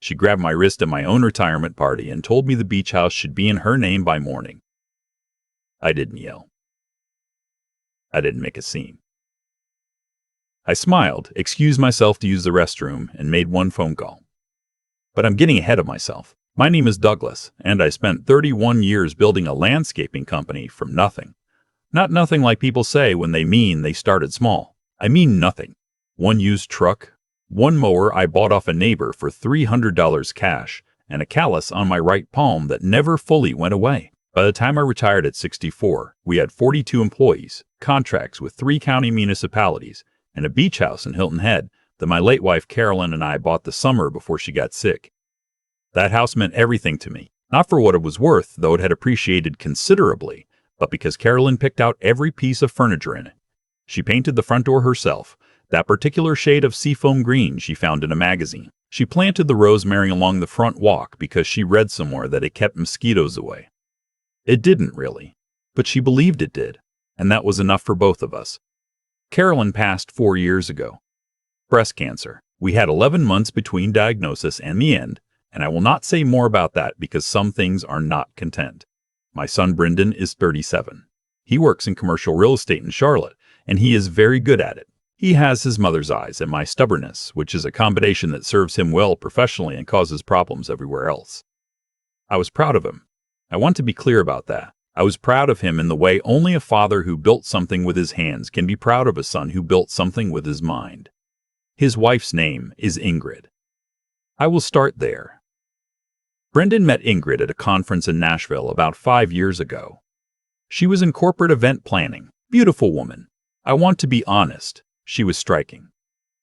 She grabbed my wrist at my own retirement party and told me the beach house should be in her name by morning. I didn't yell. I didn't make a scene. I smiled, excused myself to use the restroom, and made one phone call. But I'm getting ahead of myself. My name is Douglas, and I spent 31 years building a landscaping company from nothing. Not nothing like people say when they mean they started small. I mean nothing. One used truck, one mower I bought off a neighbor for $300 cash, and a callus on my right palm that never fully went away. By the time I retired at 64, we had 42 employees, contracts with 3 county municipalities, and a beach house in Hilton Head that my late wife Carolyn and I bought the summer before she got sick. That house meant everything to me, not for what it was worth, though it had appreciated considerably, but because Carolyn picked out every piece of furniture in it. She painted the front door herself, that particular shade of seafoam green she found in a magazine. She planted the rosemary along the front walk because she read somewhere that it kept mosquitoes away. It didn't really, but she believed it did, and that was enough for both of us. Carolyn passed 4 years ago. Breast cancer. We had 11 months between diagnosis and the end, and I will not say more about that because some things are not content. My son Brendan is 37. He works in commercial real estate in Charlotte, and he is very good at it. He has his mother's eyes and my stubbornness, which is a combination that serves him well professionally and causes problems everywhere else. I was proud of him. I want to be clear about that. I was proud of him in the way only a father who built something with his hands can be proud of a son who built something with his mind. His wife's name is Ingrid. I will start there. Brendan met Ingrid at a conference in Nashville about 5 years ago. She was in corporate event planning. Beautiful woman. I want to be honest. She was striking.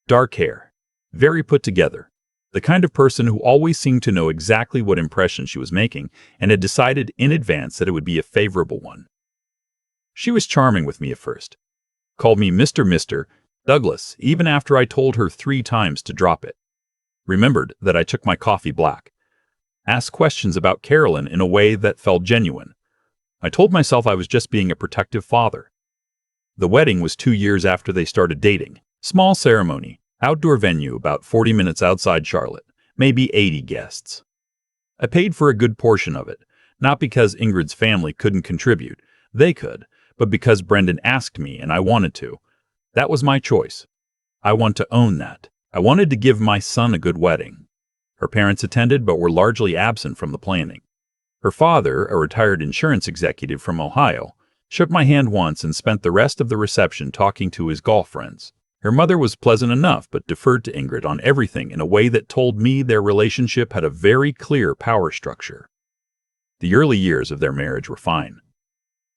Dark hair. Very put together. The kind of person who always seemed to know exactly what impression she was making and had decided in advance that it would be a favorable one. She was charming with me at first. Called me Mr. Douglas, even after I told her 3 times to drop it. Remembered that I took my coffee black. Asked questions about Carolyn in a way that felt genuine. I told myself I was just being a protective father. The wedding was 2 years after they started dating. Small ceremony, outdoor venue about 40 minutes outside Charlotte, maybe 80 guests. I paid for a good portion of it, not because Ingrid's family couldn't contribute. They could, but because Brendan asked me and I wanted to. That was my choice. I want to own that. I wanted to give my son a good wedding. Her parents attended but were largely absent from the planning. Her father, a retired insurance executive from Ohio, shook my hand once and spent the rest of the reception talking to his golf friends. Her mother was pleasant enough but deferred to Ingrid on everything in a way that told me their relationship had a very clear power structure. The early years of their marriage were fine.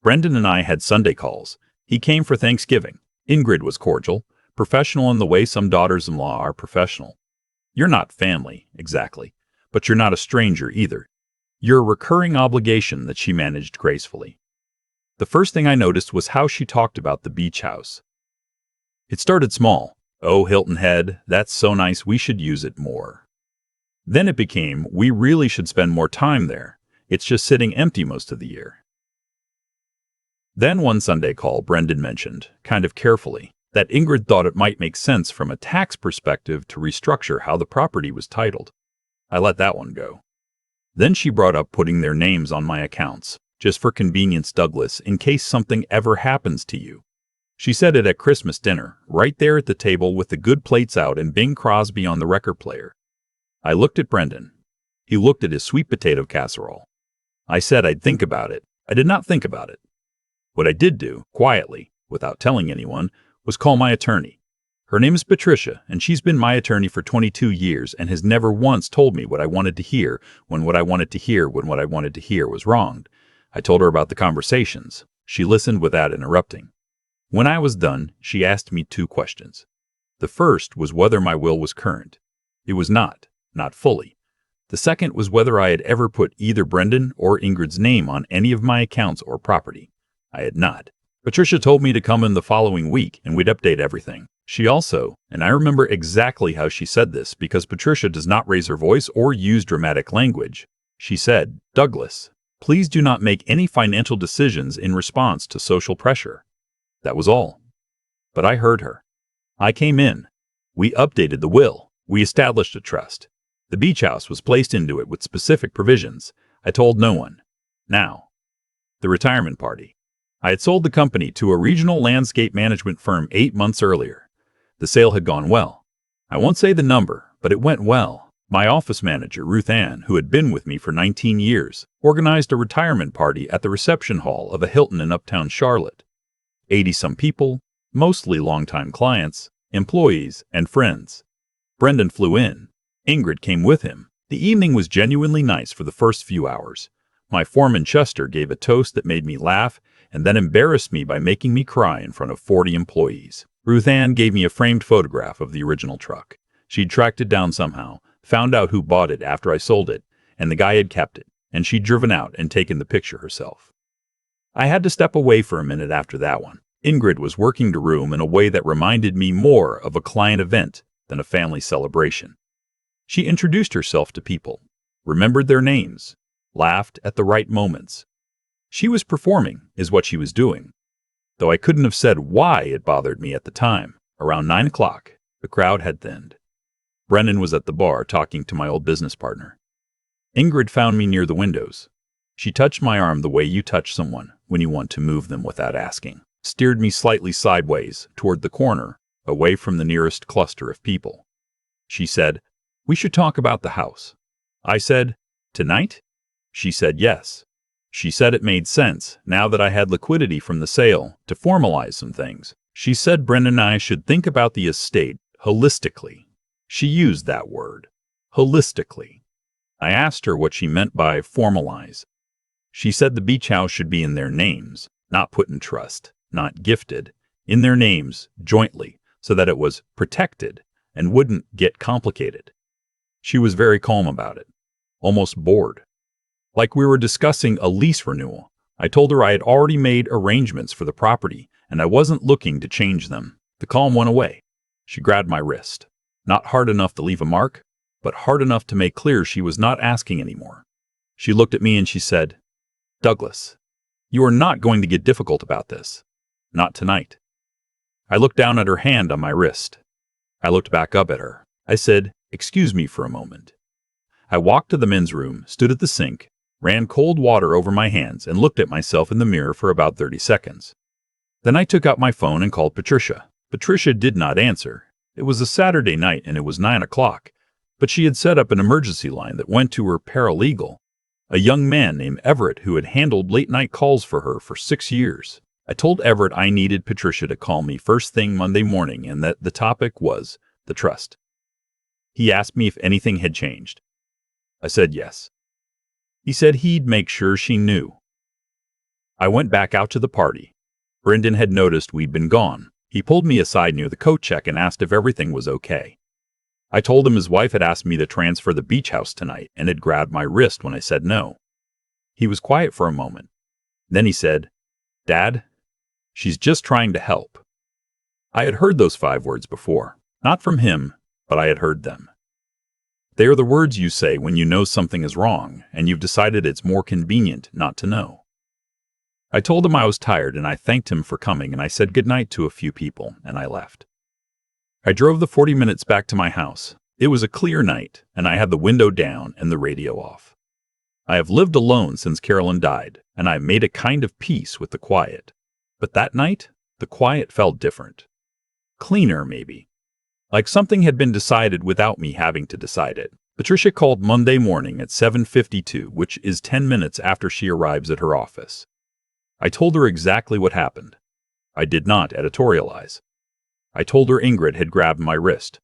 Brendan and I had Sunday calls. He came for Thanksgiving. Ingrid was cordial, professional in the way some daughters-in-law are professional. You're not family, exactly, but you're not a stranger either. You're a recurring obligation that she managed gracefully. The first thing I noticed was how she talked about the beach house. It started small. Oh, Hilton Head, that's so nice, we should use it more. Then it became, we really should spend more time there. It's just sitting empty most of the year. Then one Sunday call, Brendan mentioned, kind of carefully, that Ingrid thought it might make sense from a tax perspective to restructure how the property was titled. I let that one go. Then she brought up putting their names on my accounts, just for convenience, Douglas, in case something ever happens to you. She said it at Christmas dinner, right there at the table with the good plates out and Bing Crosby on the record player. I looked at Brendan. He looked at his sweet potato casserole. I said I'd think about it. I did not think about it. What I did do, quietly, without telling anyone, was call my attorney. Her name is Patricia, and she's been my attorney for 22 years and has never once told me what I wanted to hear when what I wanted to hear was wronged. I told her about the conversations. She listened without interrupting. When I was done, she asked me 2 questions. The first was whether my will was current. It was not fully. The second was whether I had ever put either Brendan or Ingrid's name on any of my accounts or property. I had not. Patricia told me to come in the following week and we'd update everything. She also, and I remember exactly how she said this because Patricia does not raise her voice or use dramatic language. She said, Douglas, please do not make any financial decisions in response to social pressure. That was all. But I heard her. I came in. We updated the will. We established a trust. The beach house was placed into it with specific provisions. I told no one. Now, the retirement party. I had sold the company to a regional landscape management firm 8 months earlier. The sale had gone well. I won't say the number, but it went well. My office manager, Ruth Ann, who had been with me for 19 years, organized a retirement party at the reception hall of a Hilton in uptown Charlotte. 80-some people, mostly longtime clients, employees, and friends. Brendan flew in. Ingrid came with him. The evening was genuinely nice for the first few hours. My foreman Chester gave a toast that made me laugh and then embarrassed me by making me cry in front of 40 employees. Ruth Ann gave me a framed photograph of the original truck. She'd tracked it down somehow, found out who bought it after I sold it, and the guy had kept it, and she'd driven out and taken the picture herself. I had to step away for a minute after that one. Ingrid was working the room in a way that reminded me more of a client event than a family celebration. She introduced herself to people, remembered their names, laughed at the right moments. She was performing, is what she was doing. Though I couldn't have said why it bothered me at the time. Around 9 o'clock, the crowd had thinned. Brendan was at the bar talking to my old business partner. Ingrid found me near the windows. She touched my arm the way you touch someone when you want to move them without asking, steered me slightly sideways toward the corner, away from the nearest cluster of people. She said, "We should talk about the house." I said, "Tonight?" She said yes. She said it made sense, now that I had liquidity from the sale, to formalize some things. She said Brendan and I should think about the estate holistically. She used that word, holistically. I asked her what she meant by formalize. She said the beach house should be in their names, not put in trust, not gifted, in their names, jointly, so that it was protected and wouldn't get complicated. She was very calm about it, almost bored. Like we were discussing a lease renewal. I told her I had already made arrangements for the property, and I wasn't looking to change them. The calm went away. She grabbed my wrist. Not hard enough to leave a mark, but hard enough to make clear she was not asking anymore. She looked at me and she said, "Douglas, you are not going to get difficult about this. Not tonight." I looked down at her hand on my wrist. I looked back up at her. I said, "Excuse me for a moment." I walked to the men's room, stood at the sink, ran cold water over my hands, and looked at myself in the mirror for about 30 seconds. Then I took out my phone and called Patricia. Patricia did not answer. It was a Saturday night and it was 9 o'clock, but she had set up an emergency line that went to her paralegal, a young man named Everett who had handled late-night calls for her for 6 years. I told Everett I needed Patricia to call me first thing Monday morning and that the topic was the trust. He asked me if anything had changed. I said yes. He said he'd make sure she knew. I went back out to the party. Brendan had noticed we'd been gone. He pulled me aside near the coat check and asked if everything was okay. I told him his wife had asked me to transfer the beach house tonight and had grabbed my wrist when I said no. He was quiet for a moment. Then he said, "Dad, she's just trying to help." I had heard those 5 words before. Not from him, but I had heard them. They are the words you say when you know something is wrong and you've decided it's more convenient not to know. I told him I was tired and I thanked him for coming and I said goodnight to a few people and I left. I drove the 40 minutes back to my house. It was a clear night and I had the window down and the radio off. I have lived alone since Carolyn died and I made a kind of peace with the quiet. But that night, the quiet felt different. Cleaner, maybe. Like something had been decided without me having to decide it. Patricia called Monday morning at 7:52, which is 10 minutes after she arrives at her office. I told her exactly what happened. I did not editorialize. I told her Ingrid had grabbed my wrist.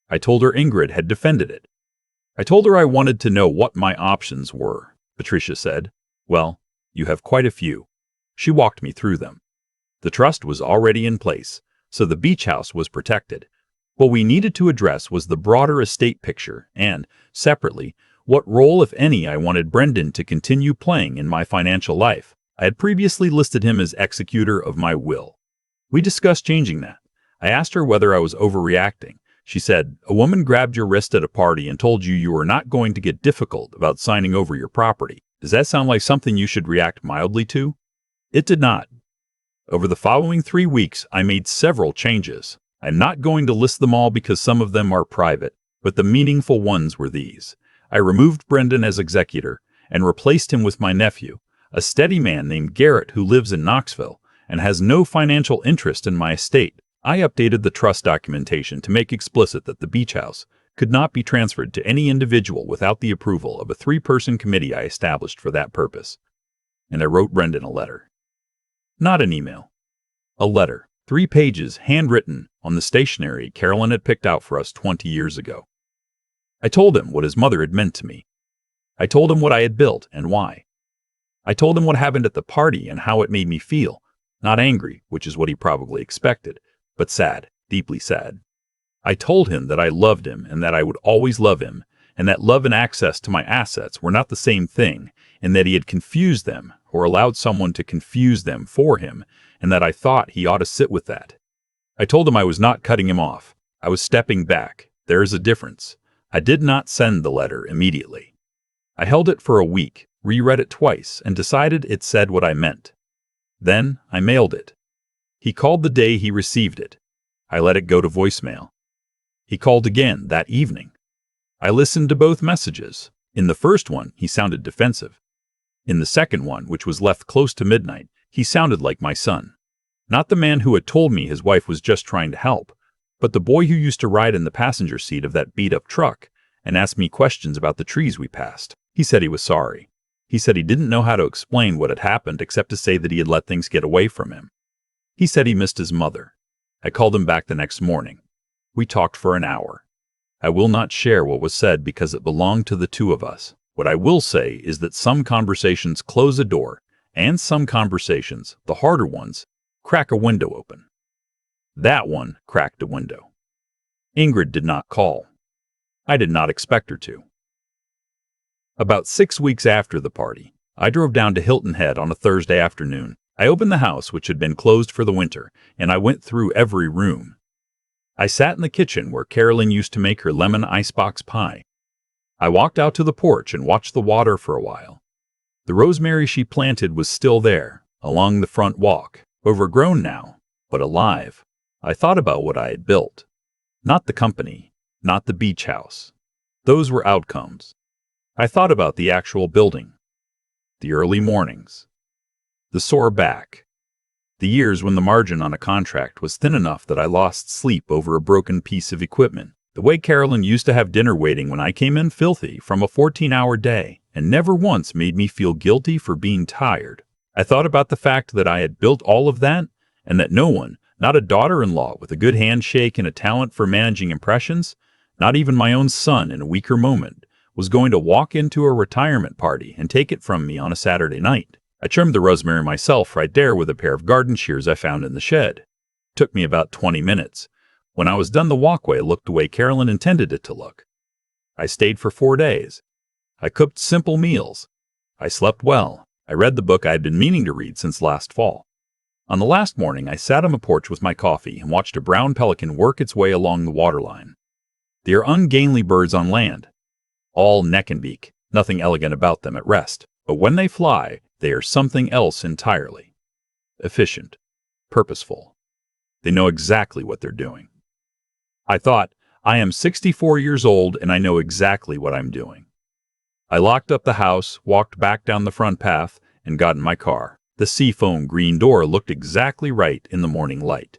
I told her Ingrid had defended it. I told her I wanted to know what my options were. Patricia said, "Well, you have quite a few." She walked me through them. The trust was already in place, so the beach house was protected. What we needed to address was the broader estate picture and, separately, what role, if any, I wanted Brendan to continue playing in my financial life. I had previously listed him as executor of my will. We discussed changing that. I asked her whether I was overreacting. She said, "A woman grabbed your wrist at a party and told you were not going to get difficult about signing over your property. Does that sound like something you should react mildly to?" It did not. Over the following 3 weeks, I made several changes. I'm not going to list them all because some of them are private. But the meaningful ones were these. I removed Brendan as executor and replaced him with my nephew, a steady man named Garrett who lives in Knoxville and has no financial interest in my estate. I updated the trust documentation to make explicit that the beach house could not be transferred to any individual without the approval of a 3-person committee I established for that purpose. And I wrote Brendan a letter. Not an email. A letter, 3 pages, handwritten on the stationery Carolyn had picked out for us 20 years ago. I told him what his mother had meant to me. I told him what I had built and why. I told him what happened at the party and how it made me feel, not angry, which is what he probably expected, but sad, deeply sad. I told him that I loved him and that I would always love him, and that love and access to my assets were not the same thing, and that he had confused them or allowed someone to confuse them for him, and that I thought he ought to sit with that. I told him I was not cutting him off. I was stepping back. There is a difference. I did not send the letter immediately. I held it for a week, reread it twice, and decided it said what I meant. Then I mailed it. He called the day he received it. I let it go to voicemail. He called again that evening. I listened to both messages. In the first one, he sounded defensive. In the second one, which was left close to midnight, he sounded like my son. Not the man who had told me his wife was just trying to help, but the boy who used to ride in the passenger seat of that beat-up truck and ask me questions about the trees we passed. He said he was sorry. He said he didn't know how to explain what had happened except to say that he had let things get away from him. He said he missed his mother. I called him back the next morning. We talked for an hour. I will not share what was said because it belonged to the two of us. What I will say is that some conversations close a door, and some conversations, the harder ones, crack a window open. That one cracked a window. Ingrid did not call. I did not expect her to. About 6 weeks after the party, I drove down to Hilton Head on a Thursday afternoon. I opened the house, which had been closed for the winter, and I went through every room. I sat in the kitchen where Carolyn used to make her lemon icebox pie. I walked out to the porch and watched the water for a while. The rosemary she planted was still there, along the front walk, overgrown now, but alive. I thought about what I had built. Not the company, not the beach house. Those were outcomes. I thought about the actual building. The early mornings. The sore back. The years when the margin on a contract was thin enough that I lost sleep over a broken piece of equipment. The way Carolyn used to have dinner waiting when I came in filthy from a 14-hour day and never once made me feel guilty for being tired. I thought about the fact that I had built all of that and that no one, not a daughter-in-law with a good handshake and a talent for managing impressions, not even my own son in a weaker moment, was going to walk into a retirement party and take it from me on a Saturday night. I trimmed the rosemary myself right there with a pair of garden shears I found in the shed. It took me about 20 minutes. When I was done, the walkway looked the way Carolyn intended it to look. I stayed for 4 days. I cooked simple meals. I slept well. I read the book I had been meaning to read since last fall. On the last morning, I sat on the porch with my coffee and watched a brown pelican work its way along the waterline. They are ungainly birds on land, all neck and beak, nothing elegant about them at rest. But when they fly, they are something else entirely. Efficient, purposeful. They know exactly what they're doing. I thought, I am 64 years old and I know exactly what I'm doing. I locked up the house, walked back down the front path, and got in my car. The seafoam green door looked exactly right in the morning light.